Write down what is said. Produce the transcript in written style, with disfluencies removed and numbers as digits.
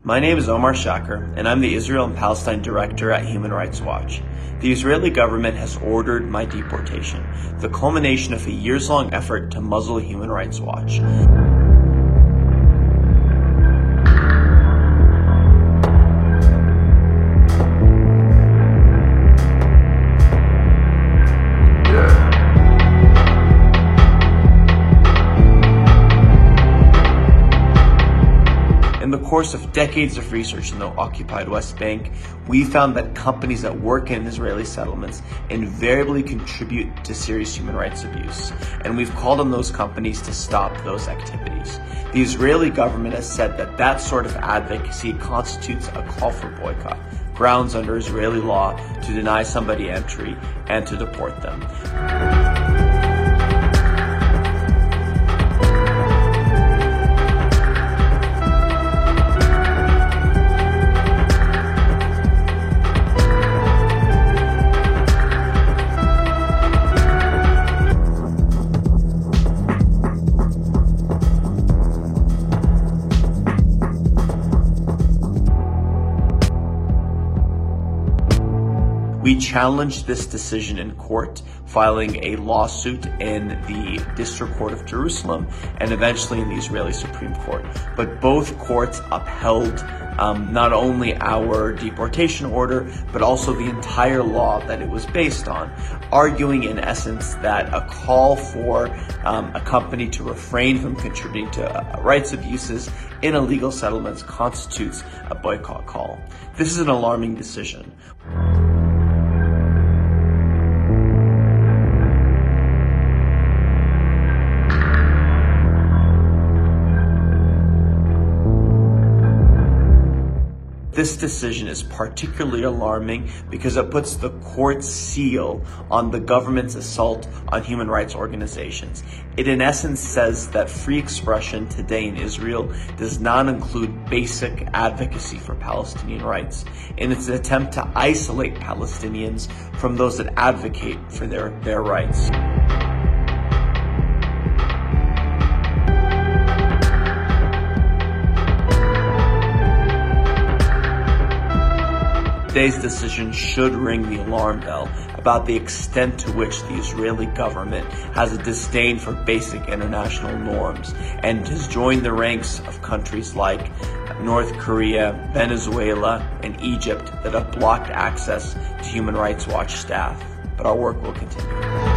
My name is Omar Shaker, and I'm the Israel and Palestine Director at Human Rights Watch. The Israeli government has ordered my deportation, the culmination of a years-long effort to muzzle Human Rights Watch. In the course of decades of research in the occupied West Bank, we found that companies that work in Israeli settlements invariably contribute to serious human rights abuse, and we've called on those companies to stop those activities. The Israeli government has said that that sort of advocacy constitutes a call for boycott, grounds under Israeli law to deny somebody entry and to deport them. We challenged this decision in court, filing a lawsuit in the District Court of Jerusalem and eventually in the Israeli Supreme Court. But both courts upheld not only our deportation order, but also the entire law that it was based on, arguing in essence that a call for a company to refrain from contributing to rights abuses in illegal settlements constitutes a boycott call. This is an alarming decision. This decision is particularly alarming because it puts the court's seal on the government's assault on human rights organizations. It in essence says that free expression today in Israel does not include basic advocacy for Palestinian rights, in its attempt to isolate Palestinians from those that advocate for their rights. Today's decision should ring the alarm bell about the extent to which the Israeli government has a disdain for basic international norms and has joined the ranks of countries like North Korea, Venezuela, and Egypt that have blocked access to Human Rights Watch staff. But our work will continue.